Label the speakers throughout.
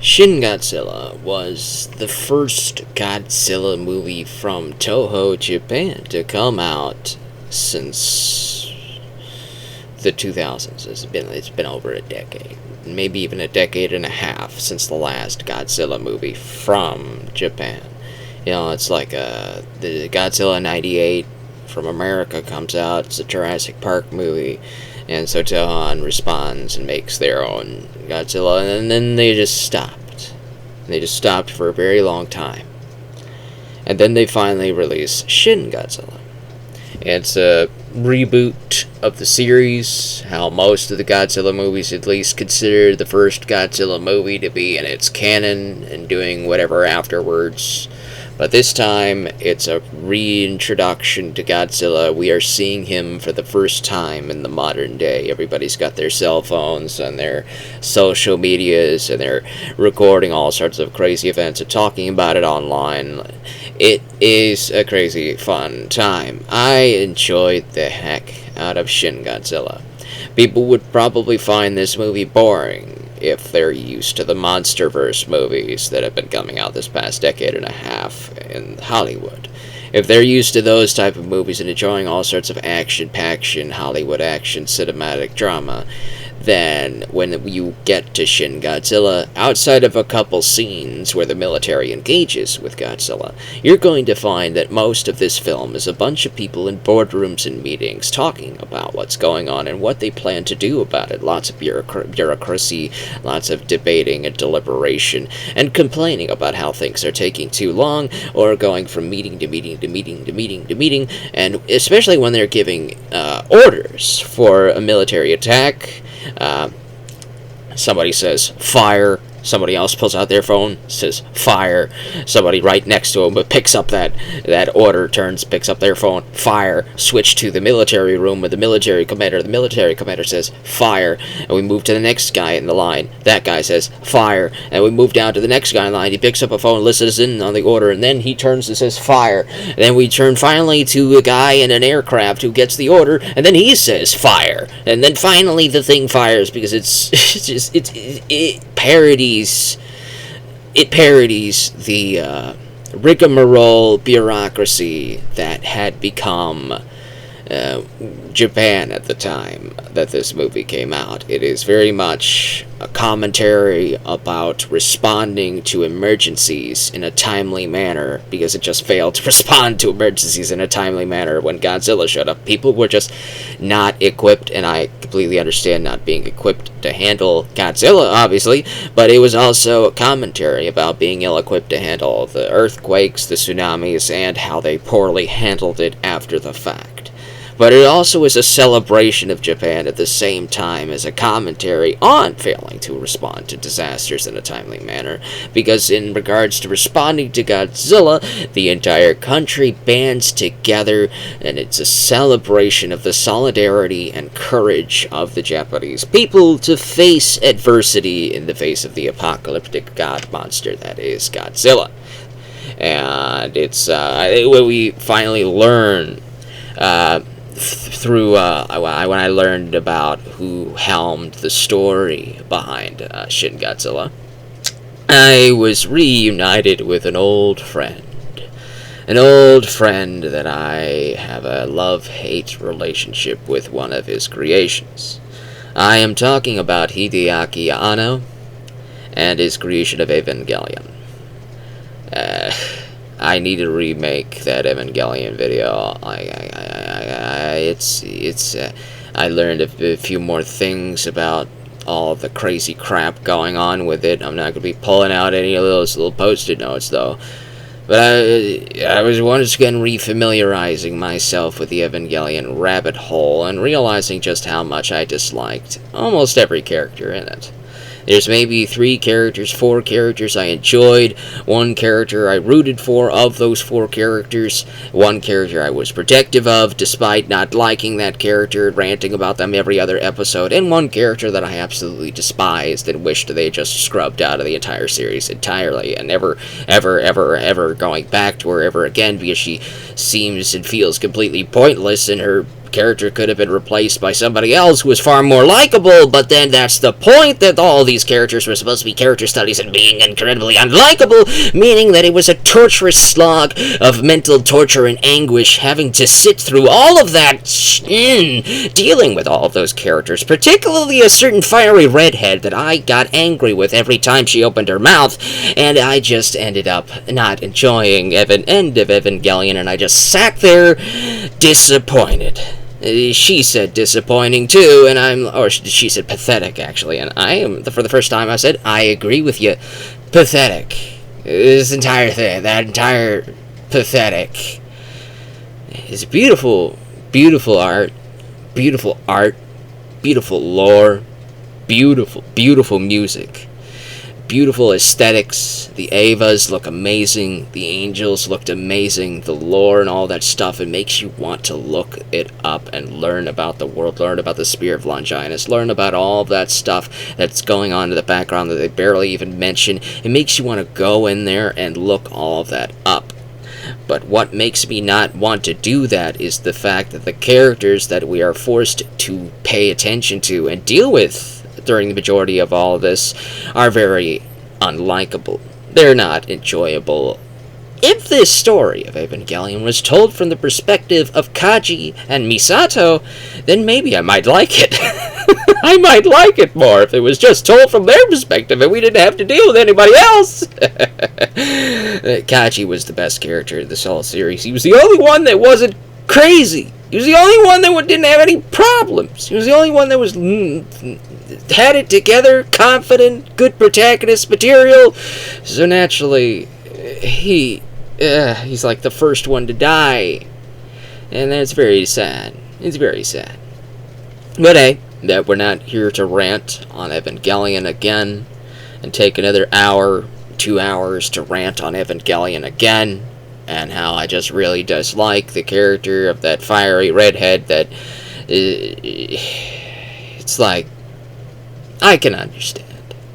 Speaker 1: Shin Godzilla was the first Godzilla movie from Toho, Japan to come out since the 2000s. It's been over a decade, maybe even a decade and a half since the last Godzilla movie from Japan. It's like the Godzilla '98 from America comes out. It's a Jurassic Park movie, and so Tohan responds and makes their own Godzilla, and then they just stopped. They just stopped for a very long time. And then they finally release Shin Godzilla. It's a reboot of the series, how most of the Godzilla movies at least consider the first Godzilla movie to be in its canon and doing whatever afterwards. But this time, it's a reintroduction to Godzilla. We are seeing him for the first time in the modern day. Everybody's got their cell phones and their social medias, and they're recording all sorts of crazy events and talking about it online. It is a crazy fun time. I enjoyed the heck out of Shin Godzilla. People would probably find this movie boring if they're used to the MonsterVerse movies that have been coming out this past decade and a half in Hollywood. If they're used to those type of movies and enjoying all sorts of action-paction, Hollywood action, cinematic drama, then when you get to Shin Godzilla, outside of a couple scenes where the military engages with Godzilla, you're going to find that most of this film is a bunch of people in boardrooms and meetings talking about what's going on and what they plan to do about it. Lots of bureaucracy, lots of debating and deliberation, and complaining about how things are taking too long, or going from meeting to meeting to meeting to meeting to meeting, and especially when they're giving orders for a military attack. Somebody says fire, somebody else pulls out their phone, says fire, somebody right next to them picks up that order, picks up their phone, fire, switch to the military room with the military commander says fire, and we move to the next guy in the line, that guy says fire, and we move down to the next guy in line, he picks up a phone, listens in on the order, and then he turns and says fire, and then we turn finally to a guy in an aircraft who gets the order, and then he says fire, and then finally the thing fires, because it parodies the rigmarole bureaucracy that had become Japan at the time that this movie came out. It is very much a commentary about responding to emergencies in a timely manner, because it just failed to respond to emergencies in a timely manner when Godzilla showed up. People were just not equipped, and I completely understand not being equipped to handle Godzilla, obviously, but it was also a commentary about being ill-equipped to handle the earthquakes, the tsunamis, and how they poorly handled it after the fact. But it also is a celebration of Japan at the same time as a commentary on failing to respond to disasters in a timely manner, because in regards to responding to Godzilla, the entire country bands together, and it's a celebration of the solidarity and courage of the Japanese people to face adversity in the face of the apocalyptic god monster that is Godzilla. And it's when we finally learn through when I learned about who helmed the story behind Shin Godzilla, I was reunited with an old friend that I have a love-hate relationship with one of his creations. I am talking about Hideaki Anno and his creation of Evangelion. I need to remake that Evangelion video. I learned a few more things about all the crazy crap going on with it. I'm not going to be pulling out any of those little post-it notes, though. But I was once again refamiliarizing myself with the Evangelion rabbit hole and realizing just how much I disliked almost every character in it. There's maybe 4 characters I enjoyed, 1 character I rooted for of those 4 characters, 1 character I was protective of despite not liking that character, ranting about them every other episode, and 1 character that I absolutely despised and wished they just scrubbed out of the entire series entirely and never, ever going back to her ever again, because she seems and feels completely pointless in her character could have been replaced by somebody else who was far more likable, but then that's the point, that all these characters were supposed to be character studies and being incredibly unlikable, meaning that it was a torturous slog of mental torture and anguish, having to sit through all of that, dealing with all of those characters, particularly a certain fiery redhead that I got angry with every time she opened her mouth, and I just ended up not enjoying end of Evangelion, and I just sat there disappointed. She said disappointing too, and she said pathetic actually, and for the first time I said, I agree with you, pathetic. This entire thing, that entire pathetic. It's beautiful, beautiful art, beautiful lore, beautiful music. Beautiful aesthetics. The Evas look amazing. The angels looked amazing. The lore and all that stuff. It makes you want to look it up and learn about the world. Learn about the Spear of Longinus. Learn about all that stuff that's going on in the background that they barely even mention. It makes you want to go in there and look all of that up. But what makes me not want to do that is the fact that the characters that we are forced to pay attention to and deal with during the majority of all of this are very unlikable. They're not enjoyable. If this story of Evangelion was told from the perspective of Kaji and Misato, then maybe I might like it. I might like it more if it was just told from their perspective and we didn't have to deal with anybody else. Kaji was the best character in this whole series. He was the only one that wasn't crazy. He was the only one that didn't have any problems. He was the only one that was had it together, confident, good protagonist material. So naturally, he's like the first one to die, and that's very sad. It's very sad. But hey, that we're not here to rant on Evangelion again and take another hour, 2 hours to rant on Evangelion again, and how I just really dislike the character of that fiery redhead that it's like, I can understand.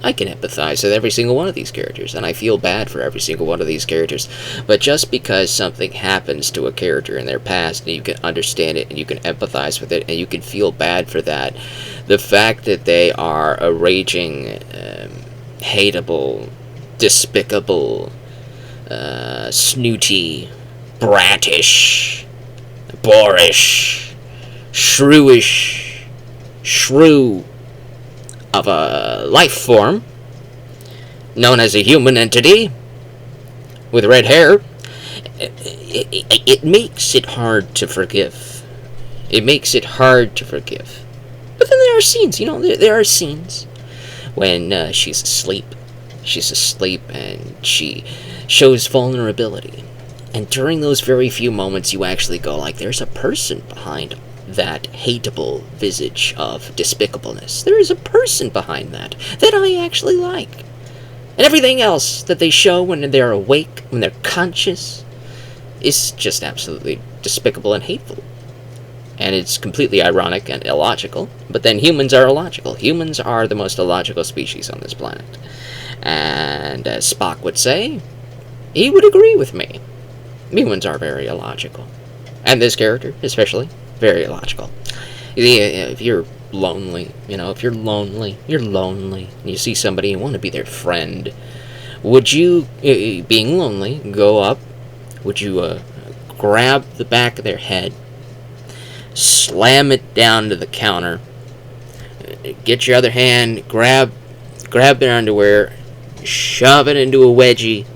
Speaker 1: I can empathize with every single one of these characters, and I feel bad for every single one of these characters. But just because something happens to a character in their past, and you can understand it, and you can empathize with it, and you can feel bad for that, the fact that they are a raging, hateable, despicable, snooty, brattish, boorish, shrew of a life form known as a human entity with red hair, it makes it hard to forgive. It makes it hard to forgive. But then there are scenes, there are scenes when she's asleep. She's asleep and she shows vulnerability. And during those very few moments, you actually go like, there's a person behind that hateable visage of despicableness. There is a person behind that I actually like. And everything else that they show when they're awake, when they're conscious, is just absolutely despicable and hateful. And it's completely ironic and illogical. But then humans are illogical. Humans are the most illogical species on this planet. And as Spock would say, he would agree with me. Humans are very illogical. And this character, especially, very illogical. If you're lonely, you're lonely, and you see somebody and want to be their friend, would you, being lonely, go up, would you grab the back of their head, slam it down to the counter, get your other hand, grab their underwear, shove it into a wedgie,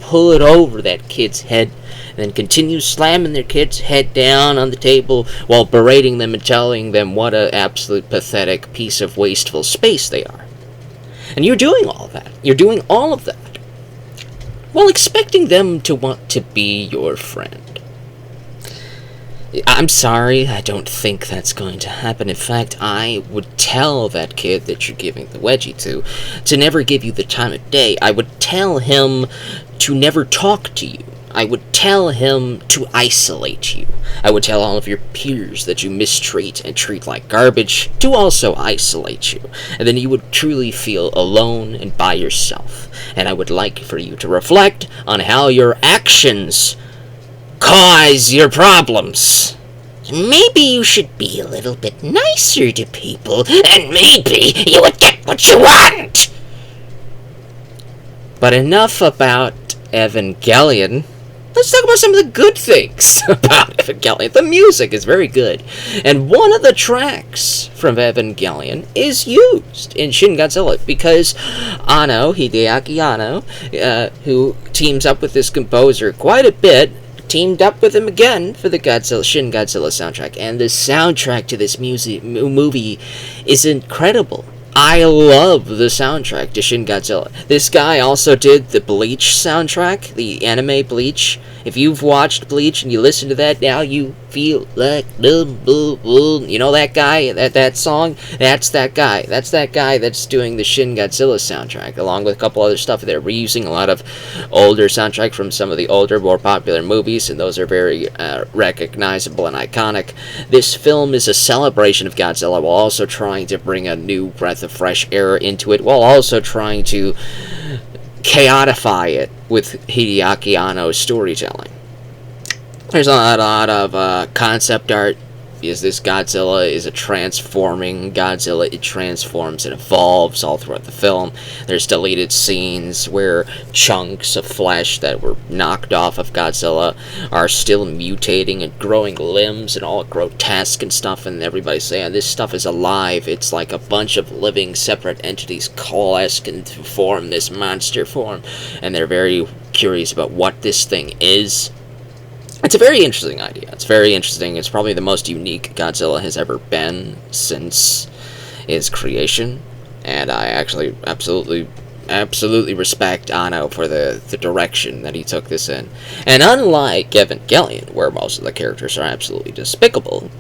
Speaker 1: pull it over that kid's head, and then continue slamming their kid's head down on the table while berating them and telling them what an absolute pathetic piece of wasteful space they are. And you're doing all of that. You're doing all of that while expecting them to want to be your friend. I'm sorry, I don't think that's going to happen. In fact, I would tell that kid that you're giving the wedgie to never give you the time of day. I would tell him to never talk to you. I would tell him to isolate you. I would tell all of your peers that you mistreat and treat like garbage to also isolate you. And then you would truly feel alone and by yourself. And I would like for you to reflect on how your actions cause your problems.
Speaker 2: Maybe you should be a little bit nicer to people, and maybe you would get what you want!
Speaker 1: But enough about Evangelion. Let's talk about some of the good things about Evangelion. The music is very good. And one of the tracks from Evangelion is used in Shin Godzilla because Hideaki Anno, who teams up with this composer quite a bit, teamed up with him again for the Shin Godzilla soundtrack. And the soundtrack to this movie is incredible. I love the soundtrack to Shin Godzilla. This guy also did the Bleach soundtrack, the anime Bleach. If you've watched Bleach and you listen to that now, you feel like you know that guy, that song? That's that guy. That's that guy that's doing the Shin Godzilla soundtrack, along with a couple other stuff. They're reusing a lot of older soundtrack from some of the older, more popular movies, and those are very recognizable and iconic. This film is a celebration of Godzilla while also trying to bring a new breath of fresh air into it, while also trying to chaotify it with Hideaki Anno's storytelling. There's a lot of concept art, because this Godzilla is a transforming Godzilla. It transforms and evolves all throughout the film. There's deleted scenes where chunks of flesh that were knocked off of Godzilla are still mutating and growing limbs and all grotesque and stuff, and everybody's saying this stuff is alive. It's like a bunch of living separate entities coalesce and form this monster form, and they're very curious about what this thing is. It's a very interesting idea. It's very interesting. It's probably the most unique Godzilla has ever been since its creation. And I actually absolutely respect Anno for the direction that he took this in. And unlike Evangelion, where most of the characters are absolutely despicable,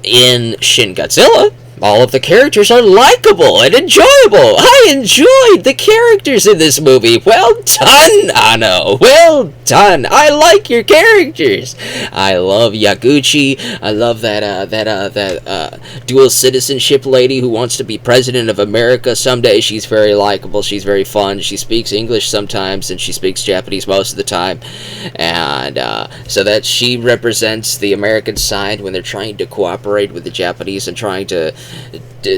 Speaker 1: in Shin Godzilla, all of the characters are likable and enjoyable. I enjoyed the characters in this movie. Well done, Anno. Well done. I like your characters. I love Yaguchi. I love that dual citizenship lady who wants to be president of America someday. She's very likable. She's very fun. She speaks English sometimes, and she speaks Japanese most of the time. And so that she represents the American side when they're trying to cooperate with the Japanese and trying to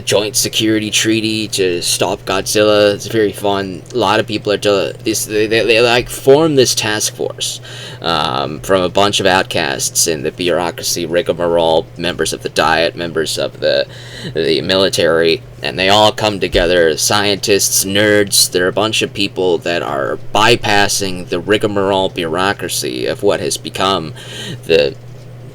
Speaker 1: joint security treaty to stop Godzilla. It's very fun. A lot of people are they like form this task force from a bunch of outcasts in the bureaucracy, rigmarole, members of the Diet, members of the military, and they all come together. Scientists, nerds. They're a bunch of people that are bypassing the rigmarole bureaucracy of what has become the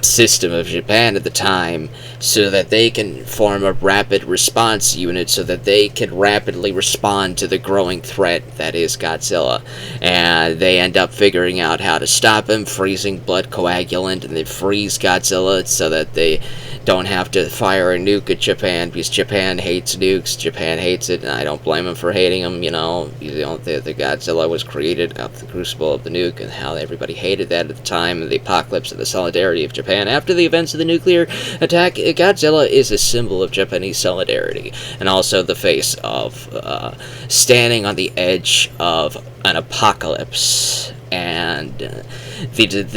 Speaker 1: system of Japan at the time, so that they can form a rapid response unit so that they can rapidly respond to the growing threat that is Godzilla. And they end up figuring out how to stop him, freezing blood coagulant, and they freeze Godzilla so that they don't have to fire a nuke at Japan, because Japan hates nukes. Japan hates it, and I don't blame them for hating them. The Godzilla was created out of the crucible of the nuke, and how everybody hated that at the time of the apocalypse of the solidarity of Japan after the events of the nuclear attack. Godzilla is a symbol of Japanese solidarity, and also the face of standing on the edge of an apocalypse, and the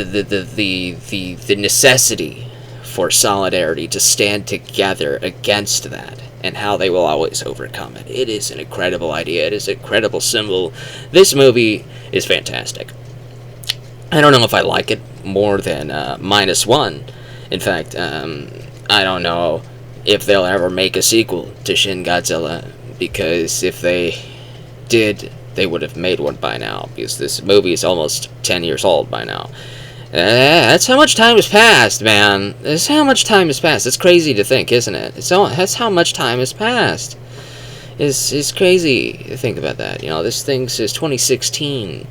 Speaker 1: necessity for solidarity to stand together against that, and how they will always overcome it. It is an incredible idea. It is an incredible symbol. This movie is fantastic. I don't know if I like it more than -1. In fact, I don't know if they'll ever make a sequel to Shin Godzilla, because if they did, they would have made one by now, because this movie is almost 10 years old by now. That's how much time has passed, man. That's how much time has passed. It's crazy to think, isn't it? That's how much time has passed. It's crazy to think about that. This thing says 2016.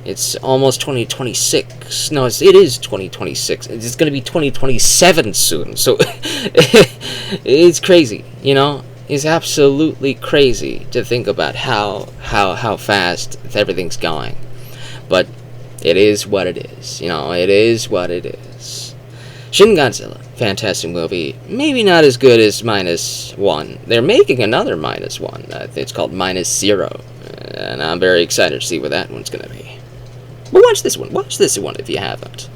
Speaker 1: It's almost 2026. No, it is 2026. It's going to be 2027 soon. So it's crazy, It's absolutely crazy to think about how fast everything's going. But it is what it is. It is what it is. Shin Godzilla, fantastic movie. Maybe not as good as -1. They're making another -1. It's called -0. And I'm very excited to see what that one's going to be. But watch this one. Watch this one if you haven't.